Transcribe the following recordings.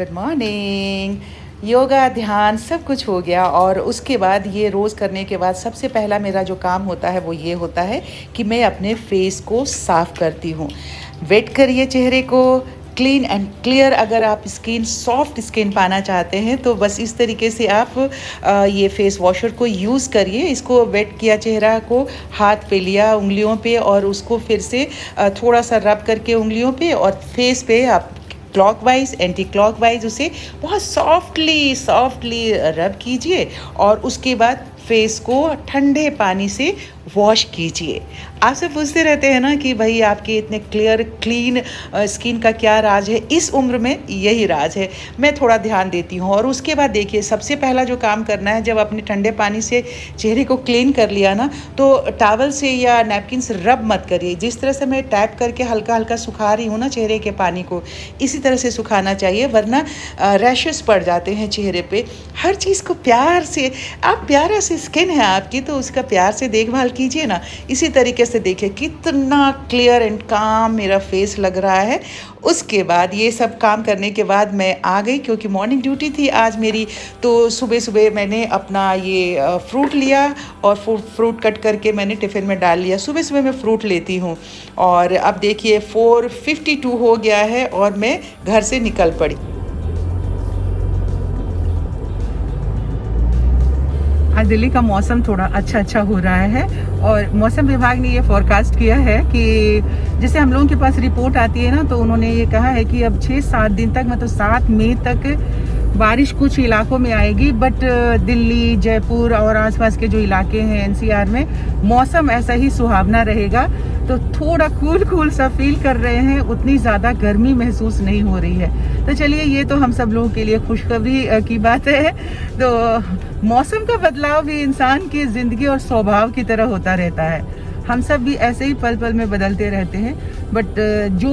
Good morning. Yoga ध्यान सब कुछ हो गया और उसके बाद ये रोज़ करने के बाद सबसे पहला मेरा जो काम होता है वो ये होता है कि मैं अपने फेस को साफ़ करती हूँ। वेट करिए चेहरे को, क्लीन एंड क्लियर। अगर आप स्किन सॉफ्ट स्किन पाना चाहते हैं तो बस इस तरीके से आप ये फेस वॉशर को यूज़ करिए। इसको वेट किया चेहरा को, हाथ पे लिया उंगलियों पे और उसको फिर से थोड़ा सा रब करके उंगलियों पे और फेस पे आप क्लॉकवाइज एंटी क्लॉकवाइज उसे बहुत सॉफ्टली रब कीजिए और उसके बाद फेस को ठंडे पानी से वॉश कीजिए। आपसे पूछते रहते हैं ना कि भाई आपके इतने क्लीन स्किन का क्या राज है। इस उम्र में यही राज है। मैं थोड़ा ध्यान देती हूँ और उसके बाद देखिए सबसे पहला जो काम करना है, जब अपने ठंडे पानी से चेहरे को क्लीन कर लिया ना तो टॉवल से या नैपकिन से रब मत करिए। जिस तरह से मैं टैप करके हल्का हल्का सुखा रही हूँ ना चेहरे के पानी को, इसी तरह से सुखाना चाहिए, वरना रैशेस पड़ जाते हैं चेहरे पे। हर चीज़ को प्यार से, आप प्यारा सी स्किन है आपकी तो उसका प्यार से देखभाल कीजिए ना। इसी तरीके से देखिए कितना क्लियर एंड काम मेरा फेस लग रहा है। उसके बाद ये सब काम करने के बाद मैं आ गई, क्योंकि मॉर्निंग ड्यूटी थी आज मेरी। तो सुबह सुबह मैंने अपना ये फ्रूट लिया और फ्रूट कट करके मैंने टिफ़िन में डाल लिया। सुबह सुबह मैं फ्रूट लेती हूँ और अब देखिए 4:52 हो गया है और मैं घर से निकल पड़ी। आज दिल्ली का मौसम थोड़ा अच्छा हो रहा है और मौसम विभाग ने ये फोरकास्ट किया है कि जैसे हम लोगों के पास रिपोर्ट आती है ना, तो उन्होंने ये कहा है कि अब 6-7 दिन तक, मतलब 7 मई तक बारिश कुछ इलाकों में आएगी। बट दिल्ली, जयपुर और आसपास के जो इलाके हैं एनसीआर में मौसम ऐसा ही सुहावना रहेगा। तो थोड़ा कूल सा फील कर रहे हैं, उतनी ज़्यादा गर्मी महसूस नहीं हो रही है। तो चलिए, ये तो हम सब लोगों के लिए खुशखबरी की बात है। तो मौसम का बदलाव भी इंसान की ज़िंदगी और स्वभाव की तरह होता रहता है। हम सब भी ऐसे ही पल पल में बदलते रहते हैं, बट जो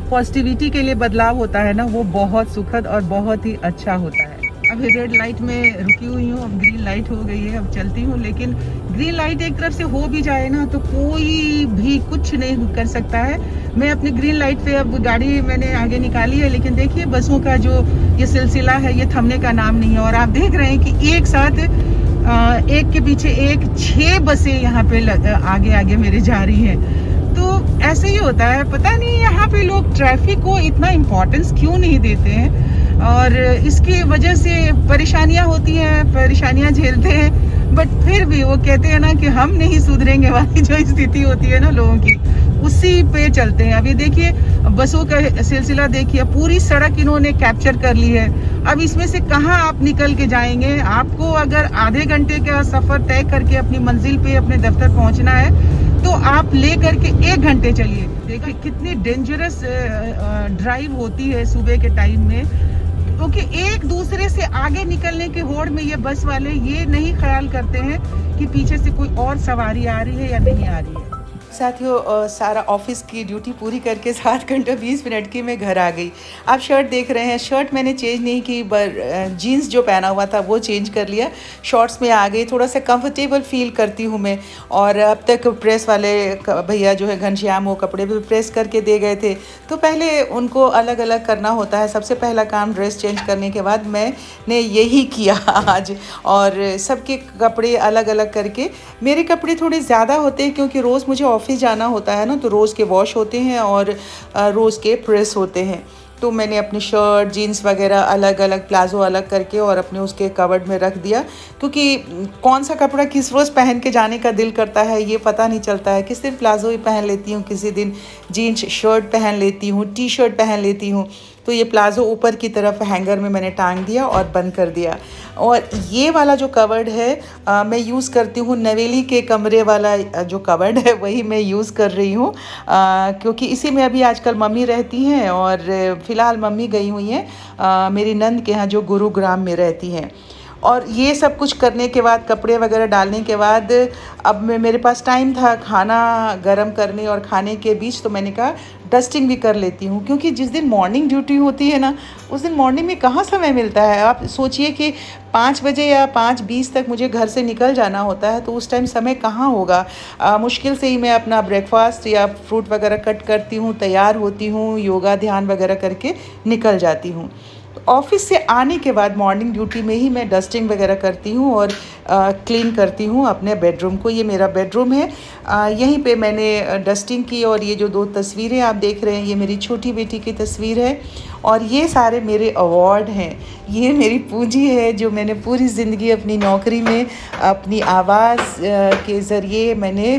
पॉजिटिविटी के लिए बदलाव होता है ना, वो बहुत सुखद और बहुत ही अच्छा होता है। अभी रेड लाइट में रुकी हुई हूँ, अब ग्रीन लाइट हो गई है, अब चलती हूँ। लेकिन ग्रीन लाइट एक तरफ से हो भी जाए ना तो कोई भी कुछ नहीं कर सकता है। मैं अपनी ग्रीन लाइट पे अब गाड़ी मैंने आगे निकाली है, लेकिन देखिए बसों का जो ये सिलसिला है ये थमने का नाम नहीं है। और आप देख रहे हैं कि एक साथ एक के पीछे एक 6 बसें यहाँ पे आगे मेरे जा रही हैं। तो ऐसे ही होता है, पता नहीं यहाँ पे लोग ट्रैफिक को इतना इम्पोर्टेंस क्यों नहीं देते हैं और इसकी वजह से परेशानियां होती हैं, परेशानियां झेलते हैं। बट फिर भी वो कहते हैं ना कि हम नहीं सुधरेंगे वाली जो स्थिति होती है ना लोगों की, उसी पे चलते हैं। अब ये देखिए बसों का सिलसिला देखिए, पूरी सड़क इन्होंने कैप्चर कर ली है। अब इसमें से कहाँ आप निकल के जाएंगे? आपको अगर आधे घंटे का सफर तय करके अपनी मंजिल पे, अपने दफ्तर पहुंचना है तो आप ले करके 1 घंटे चलिए। देखिए कितनी डेंजरस ड्राइव होती है सुबह के टाइम में, क्योंकि एक दूसरे से आगे निकलने की होड़ में ये बस वाले ये नहीं ख्याल करते हैं कि पीछे से कोई और सवारी आ रही है या नहीं आ रही है। साथियों, सारा ऑफिस की ड्यूटी पूरी करके 7 घंटे 20 मिनट की मैं घर आ गई। आप शर्ट देख रहे हैं, शर्ट मैंने चेंज नहीं की, पर जीन्स जो पहना हुआ था वो चेंज कर लिया, शॉर्ट्स में आ गई। थोड़ा सा कंफर्टेबल फील करती हूँ मैं। और अब तक प्रेस वाले भैया जो है घनश्याम, वो कपड़े भी प्रेस करके दे गए थे, तो पहले उनको अलग अलग करना होता है। सबसे पहला काम ड्रेस चेंज करने के बाद मैंने यही किया आज, और सबके कपड़े अलग अलग करके। मेरे कपड़े थोड़े ज़्यादा होते हैं क्योंकि रोज़ मुझे ऑफिस जाना होता है ना, तो रोज़ के वॉश होते हैं और रोज़ के प्रेस होते हैं। तो मैंने अपनी शर्ट, जीन्स वगैरह अलग अलग, प्लाजो अलग करके और अपने उसके कवर्ड में रख दिया, क्योंकि कौन सा कपड़ा किस रोज़ पहन के जाने का दिल करता है ये पता नहीं चलता है। किसी दिन प्लाजो ही पहन लेती हूँ, किसी दिन जीन्स शर्ट पहन लेती हूँ, टी शर्ट पहन लेती हूँ। तो ये प्लाजो ऊपर की तरफ हैंगर में मैंने टांग दिया और बंद कर दिया। और ये वाला जो कवर्ड है मैं यूज़ करती हूँ, नवेली के कमरे वाला जो कवर्ड है वही मैं यूज़ कर रही हूँ, क्योंकि इसी में अभी आजकल मम्मी रहती हैं और फ़िलहाल मम्मी गई हुई हैं मेरी नंद के यहाँ जो गुरुग्राम में रहती हैं। और ये सब कुछ करने के बाद, कपड़े वगैरह डालने के बाद, अब मेरे पास टाइम था खाना गरम करने और खाने के बीच, तो मैंने कहा डस्टिंग भी कर लेती हूँ, क्योंकि जिस दिन मॉर्निंग ड्यूटी होती है ना, उस दिन मॉर्निंग में कहाँ समय मिलता है। आप सोचिए कि 5 बजे या 5:20 तक मुझे घर से निकल जाना होता है, तो उस टाइम समय कहाँ होगा। मुश्किल से ही मैं अपना ब्रेकफास्ट या फ्रूट वगैरह कट करती हूँ, तैयार होती हूँ, योगा ध्यान वगैरह करके निकल जाती हूँ। तो ऑफ़िस से आने के बाद मॉर्निंग ड्यूटी में ही मैं डस्टिंग वगैरह करती हूँ और क्लीन करती हूँ अपने बेडरूम को। ये मेरा बेडरूम है। यहीं पे मैंने डस्टिंग की और ये जो 2 तस्वीरें आप देख रहे हैं, ये मेरी छोटी बेटी की तस्वीर है और ये सारे मेरे अवार्ड हैं। ये मेरी पूंजी है जो मैंने पूरी ज़िंदगी अपनी नौकरी में अपनी आवाज़ के ज़रिए मैंने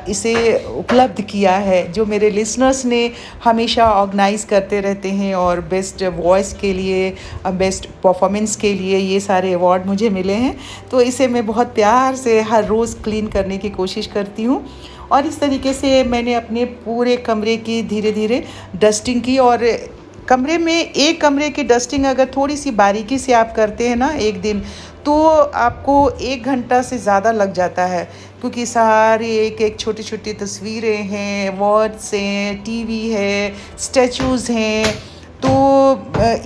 इसे उपलब्ध किया है, जो मेरे लिसनर्स ने हमेशा ऑर्गेनाइज़ करते रहते हैं और बेस्ट वॉइस के लिए, बेस्ट परफॉर्मेंस के लिए ये सारे अवार्ड मुझे मिले हैं। तो इसे मैं बहुत प्यार से हर रोज़ क्लीन करने की कोशिश करती हूँ और इस तरीके से मैंने अपने पूरे कमरे की धीरे धीरे डस्टिंग की। और कमरे में, एक कमरे की डस्टिंग अगर थोड़ी सी बारीकी से आप करते हैं ना एक दिन, तो आपको 1 घंटा से ज़्यादा लग जाता है, क्योंकि सारी एक एक छोटी छोटी तस्वीरें हैं, वर्ड्स हैं, टीवी है, स्टैचूज़ हैं। तो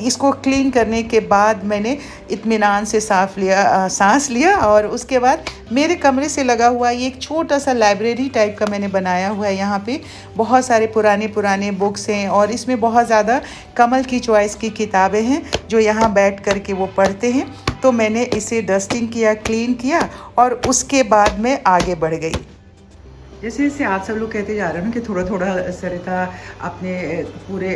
इसको क्लीन करने के बाद मैंने इत्मीनान से सांस लिया और उसके बाद मेरे कमरे से लगा हुआ ये एक छोटा सा लाइब्रेरी टाइप का मैंने बनाया हुआ है। यहाँ पे बहुत सारे पुराने बुक्स हैं और इसमें बहुत ज़्यादा कमल की चॉइस की किताबें हैं जो यहाँ बैठ कर के वो पढ़ते हैं। तो मैंने इसे डस्टिंग किया, क्लीन किया और उसके बाद मैं आगे बढ़ गई। जैसे जैसे आप सब लोग कहते जा रहे हो ना कि थोड़ा थोड़ा सरिता अपने पूरे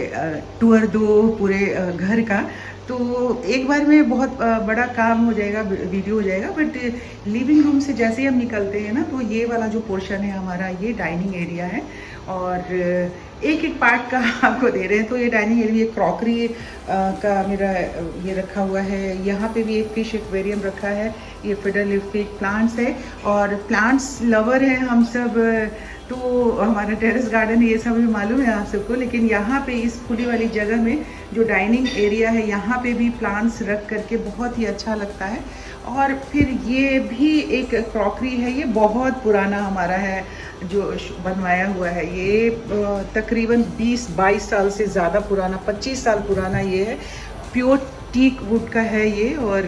टूर दो पूरे घर का, तो एक बार में बहुत बड़ा काम हो जाएगा, वीडियो हो जाएगा। बट लिविंग रूम से जैसे ही हम निकलते हैं ना, तो ये वाला जो पोर्शन है हमारा, ये डाइनिंग एरिया है और एक एक पार्ट का आपको दे रहे हैं। तो ये डाइनिंग एरिया, क्रॉकरी का मेरा ये रखा हुआ है। यहाँ पे भी एक फिश एक्वेरियम रखा है। ये फिडरलिफिक प्लांट्स है और प्लांट्स लवर हैं हम सब। तो हमारा टेरेस गार्डन ये सब भी मालूम है आप सबको, लेकिन यहाँ पे इस खुली वाली जगह में जो डाइनिंग एरिया है, यहाँ पे भी प्लांट्स रख करके बहुत ही अच्छा लगता है। और फिर ये भी एक क्रॉकरी है, ये बहुत पुराना हमारा है जो बनवाया हुआ है। ये तकरीबन 20-22 साल से ज़्यादा पुराना, 25 साल पुराना ये है। प्योर टीक वुड का है ये और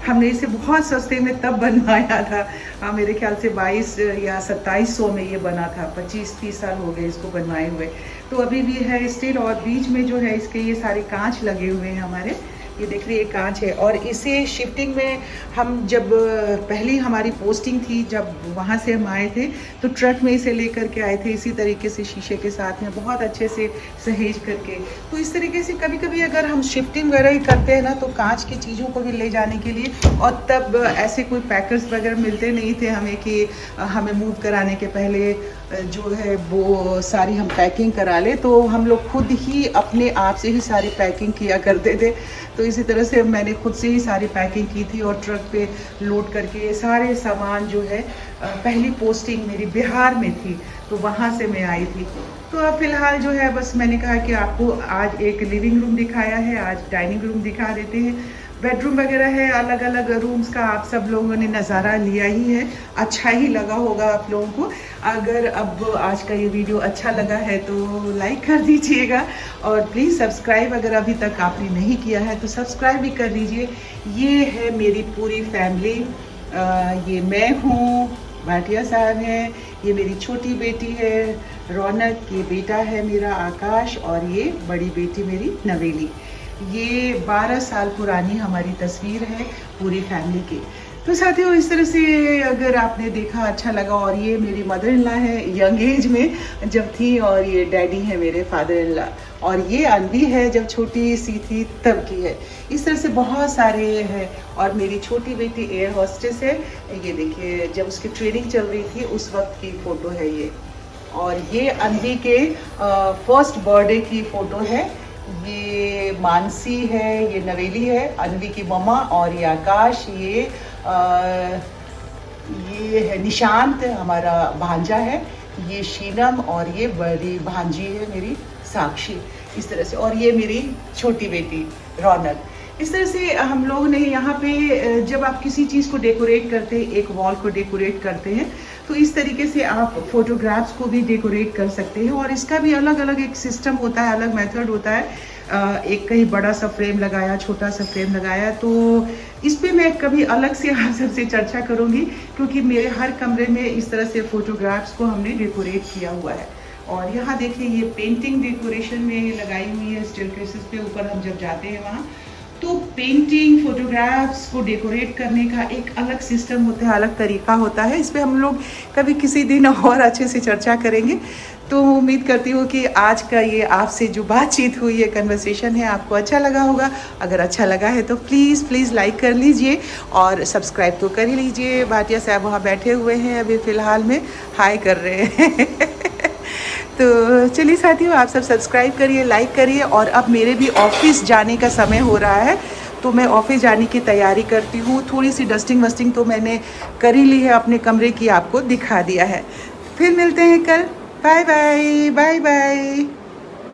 हमने इसे बहुत सस्ते में तब बनवाया था। मेरे ख्याल से 22 या 2700 में ये बना था। 25-30 साल हो गए इसको बनवाए हुए। तो अभी भी है स्टिल। और बीच में जो है इसके ये सारे कांच लगे हुए हैं हमारे, ये देख रही है कांच है। और इसे शिफ्टिंग में हम जब पहली हमारी पोस्टिंग थी, जब वहाँ से हम आए थे, तो ट्रक में इसे लेकर के आए थे इसी तरीके से शीशे के साथ में बहुत अच्छे से सहेज करके। तो इस तरीके से कभी कभी अगर हम शिफ्टिंग वगैरह ही करते हैं ना, तो कांच की चीज़ों को भी ले जाने के लिए, और तब ऐसे कोई पैकर्स वगैरह मिलते नहीं थे हमें कि हमें मूव कराने के पहले जो है वो सारी हम पैकिंग करा ले। तो हम लोग खुद ही अपने आप से ही सारी पैकिंग किया करते थे। तो इसी तरह से मैंने खुद से ही सारी पैकिंग की थी और ट्रक पे लोड करके ये सारे सामान जो है, पहली पोस्टिंग मेरी बिहार में थी, तो वहाँ से मैं आई थी। तो अब फ़िलहाल जो है बस मैंने कहा कि आपको आज एक लिविंग रूम दिखाया है, आज डाइनिंग रूम दिखा देते हैं। बेडरूम वगैरह है, अलग अलग रूम्स का आप सब लोगों ने नज़ारा लिया ही है। अच्छा ही लगा होगा आप लोगों को। अगर अब आज का ये वीडियो अच्छा लगा है तो लाइक कर दीजिएगा और प्लीज़ सब्सक्राइब अगर अभी तक आपने नहीं किया है तो सब्सक्राइब भी कर दीजिए। ये है मेरी पूरी फैमिली। ये मैं हूँ, भाटिया साहब हैं, ये मेरी छोटी बेटी है रौनक, ये बेटा है मेरा आकाश और ये बड़ी बेटी मेरी नवेली। ये 12 साल पुरानी हमारी तस्वीर है पूरी फैमिली की। तो साथियों, इस तरह से अगर आपने देखा अच्छा लगा। और ये मेरी मदर इन लॉ है, यंग एज में जब थी, और ये डैडी है मेरे फादर इन लॉ, और ये अनवी है जब छोटी सी थी तब की है। इस तरह से बहुत सारे हैं। और मेरी छोटी बेटी एयर होस्टेस है, ये देखिए जब उसकी ट्रेनिंग चल रही थी उस वक्त की फ़ोटो है ये। और ये अनवी के फर्स्ट बर्थडे की फ़ोटो है। ये मानसी है, ये नवेली है, अनवी की मम्मा, और ये आकाश, ये है निशांत हमारा भांजा है, ये शीनम, और ये बड़ी भांजी है मेरी साक्षी। इस तरह से, और ये मेरी छोटी बेटी रौनक। इस तरह से हम लोग ने यहाँ पे, जब आप किसी चीज़ को डेकोरेट करते हैं, एक वॉल को डेकोरेट करते हैं, तो इस तरीके से आप फोटोग्राफ्स को भी डेकोरेट कर सकते हैं। और इसका भी अलग अलग एक सिस्टम होता है, अलग मेथड होता है। एक कहीं बड़ा सा फ्रेम लगाया, छोटा सा फ्रेम लगाया, तो इस पे मैं कभी अलग से आप सबसे चर्चा करूँगी, क्योंकि मेरे हर कमरे में इस तरह से फ़ोटोग्राफ्स को हमने डेकोरेट किया हुआ है। और यहाँ देखिए ये पेंटिंग डेकोरेशन में लगाई हुई है स्टील केसेस पे ऊपर हम जब जाते हैं वहाँ, तो पेंटिंग फोटोग्राफ्स को डेकोरेट करने का एक अलग सिस्टम होता है, अलग तरीका होता है। इस पे हम लोग कभी किसी दिन और अच्छे से चर्चा करेंगे। तो उम्मीद करती हूँ कि आज का ये आपसे जो बातचीत हुई, ये कन्वर्सेशन है, आपको अच्छा लगा होगा। अगर अच्छा लगा है तो प्लीज़ प्लीज़ लाइक कर लीजिए और सब्सक्राइब तो कर ही लीजिए। भाटिया साहब वहाँ बैठे हुए हैं अभी फ़िलहाल में, हाय कर रहे हैं तो चलिए साथियों, आप सब सब्सक्राइब करिए, लाइक करिए। और अब मेरे भी ऑफिस जाने का समय हो रहा है, तो मैं ऑफिस जाने की तैयारी करती हूँ। थोड़ी सी डस्टिंग वस्टिंग तो मैंने कर ही ली है अपने कमरे की, आपको दिखा दिया है। फिर मिलते हैं कल। Bye bye bye bye.